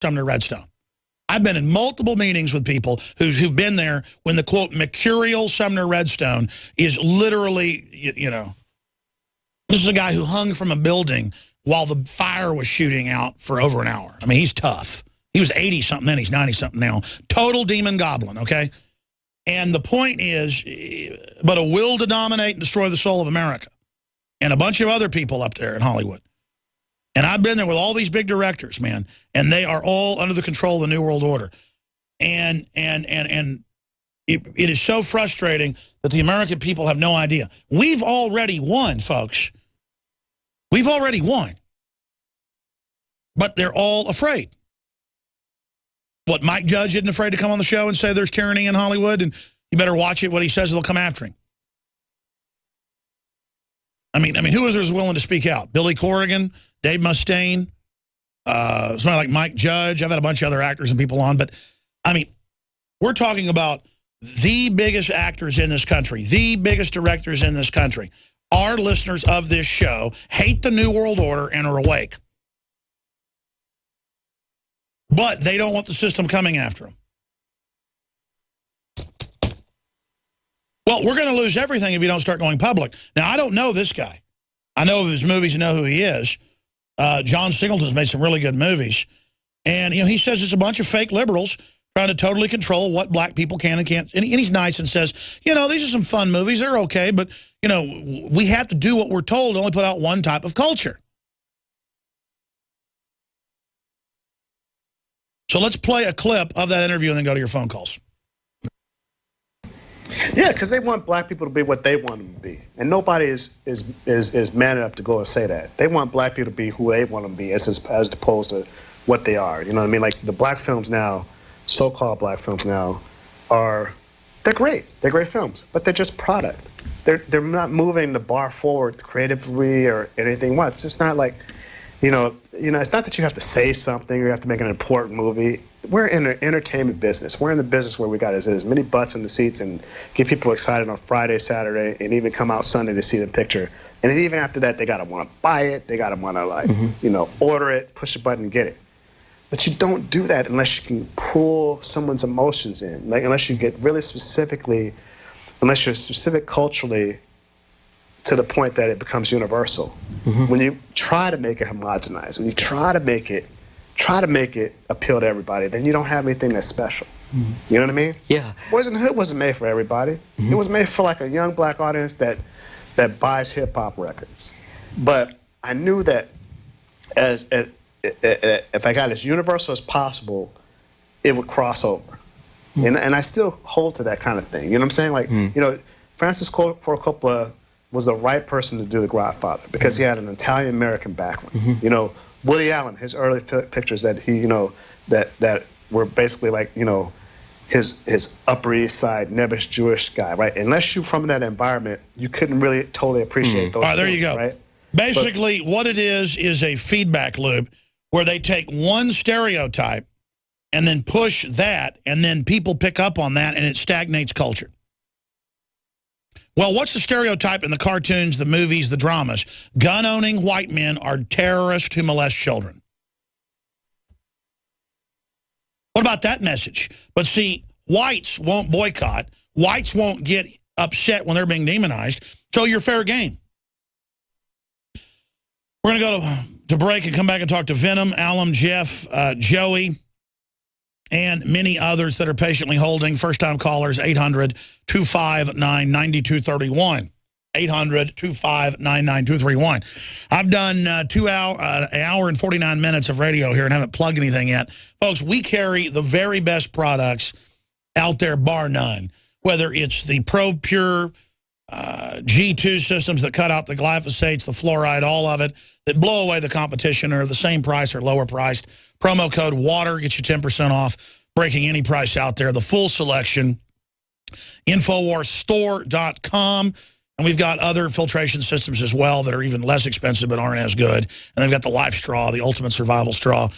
Sumner Redstone. I've been in multiple meetings with people who've been there when the, quote, mercurial Sumner Redstone is literally, you know, this is a guy who hung from a building while the fire was shooting out for over an hour. I mean, he's tough. He was 80-something then, he's 90-something now. Total demon goblin, okay? And the point is, but a will to dominate and destroy the soul of America. And a bunch of other people up there in Hollywood. And I've been there with all these big directors, man, and they are all under the control of the New World Order. And it is so frustrating that the American people have no idea. We've already won, folks. We've already won. But they're all afraid. What, Mike Judge isn't afraid to come on the show and say there's tyranny in Hollywood and you better watch it, what he says, they'll come after him. I mean, who is willing to speak out? Billy Corrigan, Dave Mustaine, somebody like Mike Judge. I've had a bunch of other actors and people on, but I mean, we're talking about the biggest actors in this country, the biggest directors in this country. Our listeners of this show hate the New World Order and are awake. But they don't want the system coming after them. Well, we're going to lose everything if you don't start going public. Now, I don't know this guy. I know of his movies and know who he is. John Singleton's made some really good movies. And, you know, he says it's a bunch of fake liberals trying to totally control what black people can and can't. And he's nice and says, you know, these are some fun movies. They're okay. But, you know, we have to do what we're told and only put out one type of culture. So let's play a clip of that interview and then go to your phone calls. Yeah, because they want black people to be what they want them to be. And nobody is man enough to go and say that. They want black people to be who they want them to be as opposed to what they are. You know what I mean? Like the black films now, so-called black films now, they're great. They're great films, but they're just product. They're not moving the bar forward creatively or anything. What? It's just not like, you know, it's not that you have to say something or you have to make an important movie. We're in the entertainment business. We're in the business where we got as many butts in the seats and get people excited on Friday, Saturday, and even come out Sunday to see the picture. And even after that, they got to want to buy it. They got to want to, like, you know, order it, push a button, and get it. But you don't do that unless you can pull someone's emotions in. Like, unless you get really specifically, unless you're specific culturally to the point that it becomes universal. When you try to make it homogenized, when you try to make it appeal to everybody, then you don't have anything that's special. You know what I mean? Yeah. Boys in the Hood wasn't made for everybody. It was made for like a young black audience that buys hip-hop records. But I knew that if I got as universal as possible, it would cross over. And I still hold to that kind of thing. You know what I'm saying? Like, you know, Francis Ford Coppola was the right person to do The Godfather because he had an Italian-American background. You know, Woody Allen, his early pictures that he, you know, that were basically like, you know, his Upper East Side, Nevis Jewish guy, right? Unless you're from that environment, you couldn't really totally appreciate those. All right, there you films, go. Right? Basically, what it is a feedback loop where they take one stereotype and then push that, and then people pick up on that, and it stagnates culture. Well, what's the stereotype in the cartoons, the movies, the dramas? Gun-owning white men are terrorists who molest children. What about that message? But see, whites won't boycott. Whites won't get upset when they're being demonized. So you're fair game. We're going to go to break and come back and talk to Venom, Alum, Jeff, Joey, and many others that are patiently holding. First-time callers, 800-259-9231. 800-259-9231. I've done an hour and 49 minutes of radio here and haven't plugged anything yet. Folks, we carry the very best products out there, bar none. Whether it's the ProPure G2 systems that cut out the glyphosates, the fluoride, all of it, that blow away the competition or the same price or lower priced. Promo code WATER gets you 10% off, breaking any price out there. The full selection, InfoWarsStore.com. And we've got other filtration systems as well that are even less expensive but aren't as good. And they've got the Life Straw, the ultimate survival straw.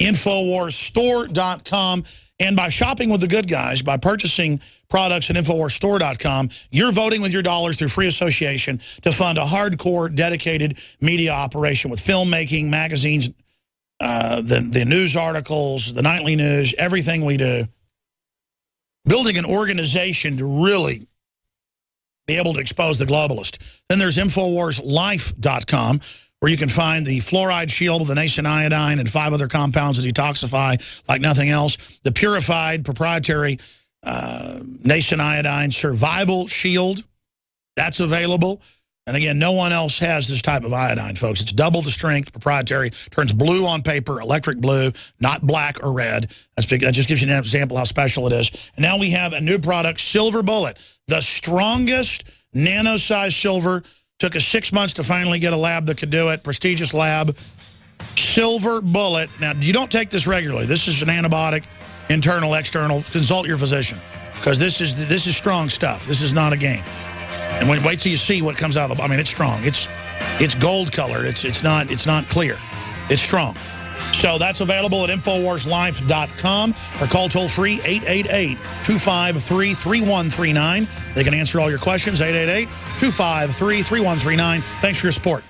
InfoWarsStore.com. And by shopping with the good guys, by purchasing products at InfoWarsStore.com, you're voting with your dollars through free association to fund a hardcore, dedicated media operation with filmmaking, magazines, the news articles, the nightly news, everything we do. Building an organization to really be able to expose the globalist. Then there's InfoWarsLife.com, where you can find the fluoride shield with the nascent iodine and 5 other compounds that detoxify like nothing else. The purified proprietary nascent iodine survival shield, that's available. And again, no one else has this type of iodine, folks. It's double the strength, proprietary, turns blue on paper, electric blue, not black or red. That just gives you an example how special it is. And now we have a new product, Silver Bullet, the strongest nano-sized silver. Took us 6 months to finally get a lab that could do it, prestigious lab. Silver Bullet. Now, you don't take this regularly. This is an antibiotic, internal, external. Consult your physician, because this is strong stuff. This is not a game. And wait till you see what comes out of the. I mean, it's strong. It's gold colored. It's not clear. It's strong. So that's available at InfoWarsLife.com, or call toll free 888-253-3139. They can answer all your questions. 888-253-3139. Thanks for your support.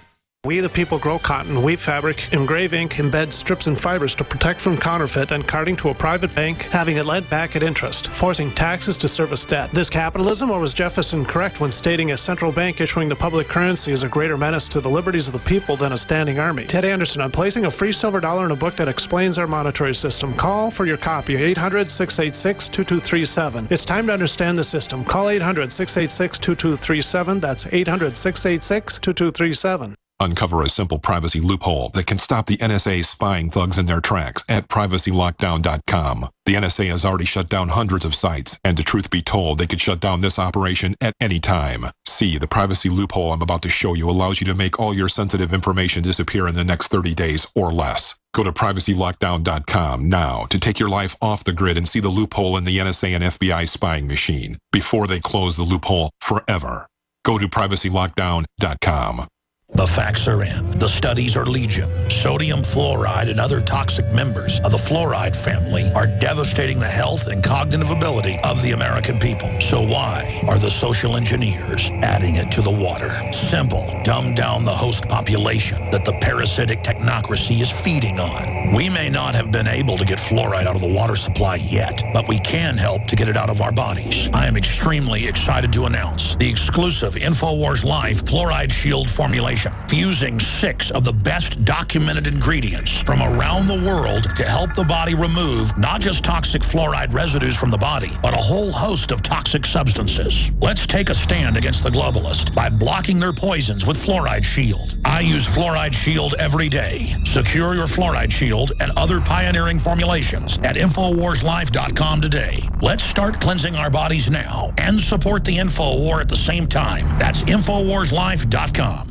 We the people grow cotton, weave fabric, engrave ink, embed strips and fibers to protect from counterfeit and carting to a private bank, having it lent back at interest, forcing taxes to service debt. This capitalism, or was Jefferson correct when stating a central bank issuing the public currency is a greater menace to the liberties of the people than a standing army? Ted Anderson, I'm placing a free silver dollar in a book that explains our monetary system. Call for your copy, 800-686-2237. It's time to understand the system. Call 800-686-2237. That's 800-686-2237. Uncover a simple privacy loophole that can stop the NSA spying thugs in their tracks at privacylockdown.com. The NSA has already shut down hundreds of sites, and to truth be told, they could shut down this operation at any time. See, the privacy loophole I'm about to show you allows you to make all your sensitive information disappear in the next 30 days or less. Go to privacylockdown.com now to take your life off the grid and see the loophole in the NSA and FBI spying machine before they close the loophole forever. Go to privacylockdown.com. The facts are in. The studies are legion. Sodium fluoride and other toxic members of the fluoride family are devastating the health and cognitive ability of the American people. So why are the social engineers adding it to the water? Simple. Dumb down the host population that the parasitic technocracy is feeding on. We may not have been able to get fluoride out of the water supply yet, but we can help to get it out of our bodies. I am extremely excited to announce the exclusive InfoWars Life Fluoride Shield formulation, fusing 6 of the best documented ingredients from around the world to help the body remove not just toxic fluoride residues from the body, but a whole host of toxic substances. Let's take a stand against the globalist by blocking their poisons with Fluoride Shield. I use Fluoride Shield every day. Secure your Fluoride Shield and other pioneering formulations at InfoWarsLife.com today. Let's start cleansing our bodies now and support the InfoWar at the same time. That's InfoWarsLife.com.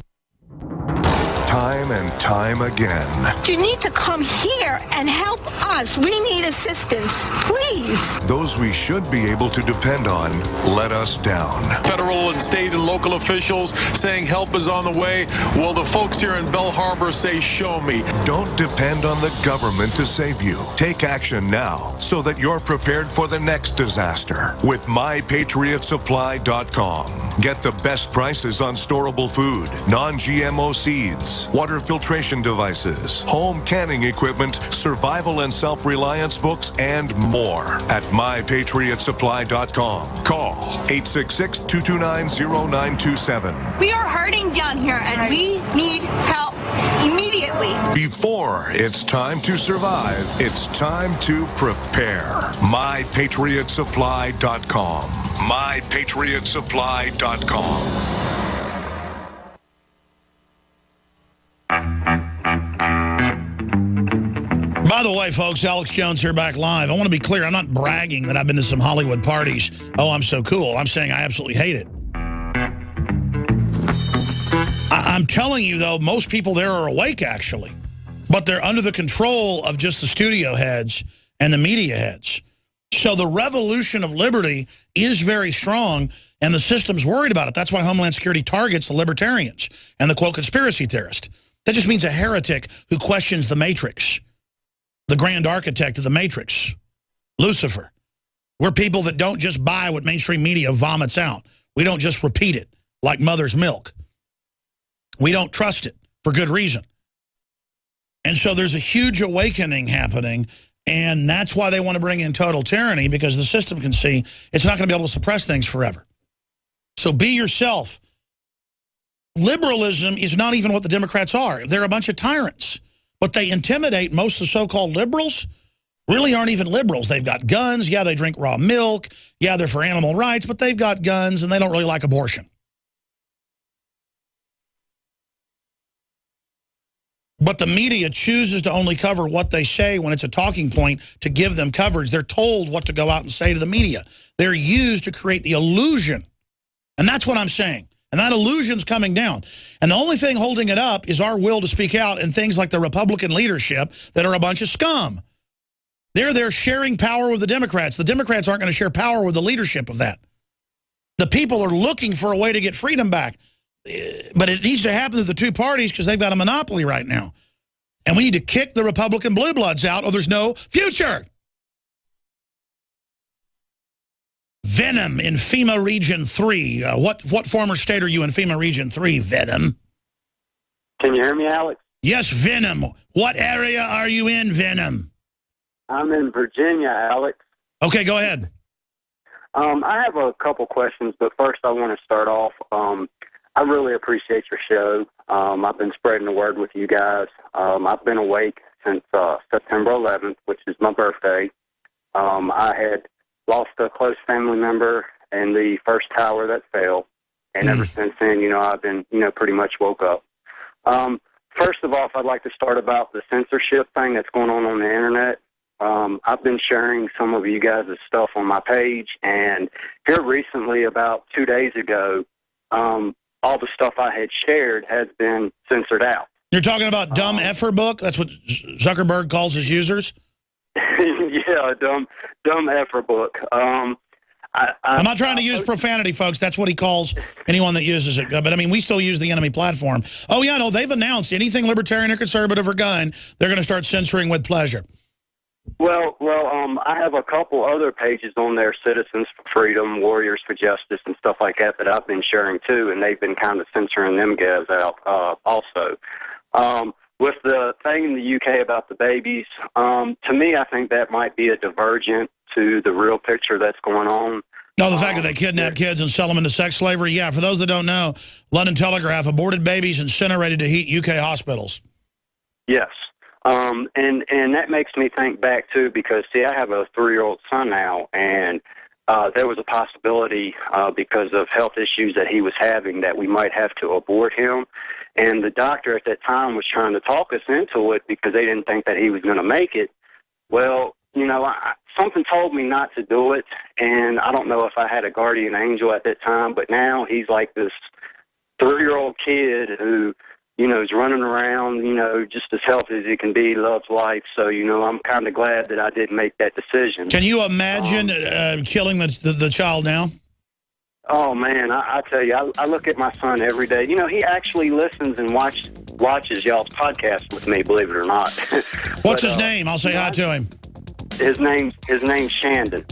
Time and time again. You need to come here and help us. We need assistance, please. Those we should be able to depend on let us down. Federal and state and local officials saying help is on the way. Well, the folks here in Bell Harbor say, show me. Don't depend on the government to save you. Take action now so that you're prepared for the next disaster with MyPatriotSupply.com. Get the best prices on storable food, non-GMO seeds, water filtration devices, home canning equipment, survival and self-reliance books, and more at MyPatriotSupply.com. Call 866-229-0927. We are hurting down here, and we need help immediately. Before it's time to survive, it's time to prepare. MyPatriotSupply.com. MyPatriotSupply.com. By the way, folks, Alex Jones here back live. I want to be clear. I'm not bragging that I've been to some Hollywood parties. Oh, I'm so cool. I'm saying I absolutely hate it. I'm telling you, though, most people there are awake, actually. But they're under the control of just the studio heads and the media heads. So the revolution of liberty is very strong, and the system's worried about it. That's why Homeland Security targets the libertarians and the, quote, conspiracy theorist. That just means a heretic who questions the Matrix, the grand architect of the Matrix, Lucifer. We're people that don't just buy what mainstream media vomits out. We don't just repeat it like mother's milk. We don't trust it for good reason. And so there's a huge awakening happening, and that's why they want to bring in total tyranny, because the system can see it's not going to be able to suppress things forever. So be yourself. Liberalism is not even what the Democrats are. They're a bunch of tyrants. But they intimidate most of the so-called liberals. Really aren't even liberals. They've got guns. Yeah, they drink raw milk. Yeah, they're for animal rights, but they've got guns, and they don't really like abortion. But the media chooses to only cover what they say when it's a talking point to give them coverage. They're told what to go out and say to the media. They're used to create the illusion. And that's what I'm saying. And that illusion's coming down. And the only thing holding it up is our will to speak out and things like the Republican leadership that are a bunch of scum. They're there sharing power with the Democrats. The Democrats aren't going to share power with the leadership of that. The people are looking for a way to get freedom back. But it needs to happen to the two parties because they've got a monopoly right now. And we need to kick the Republican blue bloods out or there's no future. Venom in FEMA Region 3. What former state are you in FEMA Region 3, Venom? Can you hear me, Alex? Yes, Venom. What area are you in, Venom? I'm in Virginia, Alex. Okay, go ahead. I have a couple questions, but first I want to start off. I really appreciate your show. I've been spreading the word with you guys. I've been awake since September 11th, which is my birthday. I had lost a close family member in the first tower that fell. And ever since then, I've been, pretty much woke up. First of all, I'd like to start about the censorship thing that's going on the internet. I've been sharing some of you guys' stuff on my page, and here recently, about 2 days ago, all the stuff I had shared has been censored out. You're talking about dumb effer book? That's what Zuckerberg calls his users? Yeah, dumb effer book. I'm not trying to use profanity, folks. That's what he calls anyone that uses it. But, I mean, we still use the enemy platform. Oh, yeah, no, they've announced anything libertarian or conservative or gun, they're going to start censoring with pleasure. Well, I have a couple other pages on there, Citizens for Freedom, Warriors for Justice, and stuff like that I've been sharing, too, and they've been kind of censoring them guys out also. With the thing in the UK about the babies, to me, I think that might be a divergent to the real picture that's going on. No, the fact that they kidnap kids and sell them into sex slavery, yeah, for those that don't know, London Telegraph, aborted babies incinerated to heat UK hospitals. Yes. And that makes me think back, too, because, see, I have a 3-year-old son now, and there was a possibility because of health issues that he was having that we might have to abort him. And the doctor at that time was trying to talk us into it because they didn't think that he was going to make it. Well, something told me not to do it, and I don't know if I had a guardian angel at that time, but now he's like this 3-year-old kid who, is running around, just as healthy as he can be, loves life. So, I'm kind of glad that I didn't make that decision. Can you imagine killing the child now? Oh, man, I tell you, I look at my son every day. He actually listens and watches y'all's podcast with me, believe it or not. What's his name? I'll say hi to him. His name's Shandon.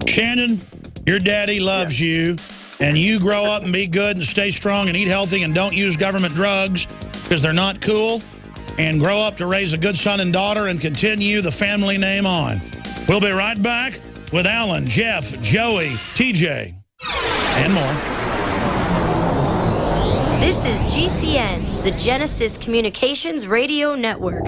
Shandon, your daddy loves you, and you grow up and be good and stay strong and eat healthy and don't use government drugs because they're not cool, and grow up to raise a good son and daughter and continue the family name on. We'll be right back with Alan, Jeff, Joey, TJ, and more. This is GCN, the Genesis Communications Radio Network.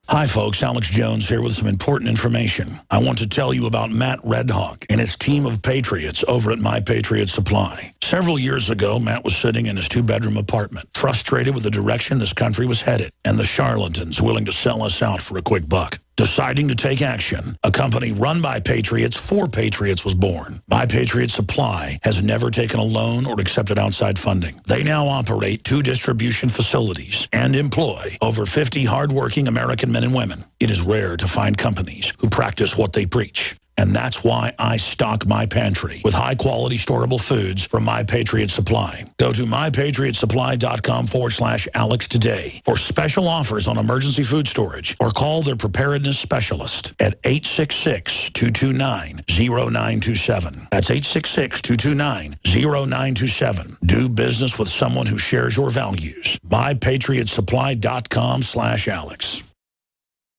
Hi, folks. Alex Jones here with some important information. I want to tell you about Matt Redhawk and his team of patriots over at My Patriot Supply. Several years ago, Matt was sitting in his 2-bedroom apartment, frustrated with the direction this country was headed and the charlatans willing to sell us out for a quick buck. Deciding to take action, a company run by patriots for patriots was born. My Patriot Supply has never taken a loan or accepted outside funding. They now operate 2 distribution facilities and employ over 50 hardworking American men and women. It is rare to find companies who practice what they preach. And that's why I stock my pantry with high-quality storable foods from My Patriot Supply. Go to mypatriotsupply.com/Alex today for special offers on emergency food storage, or call their preparedness specialist at 866-229-0927. That's 866-229-0927. Do business with someone who shares your values. mypatriotsupply.com/Alex.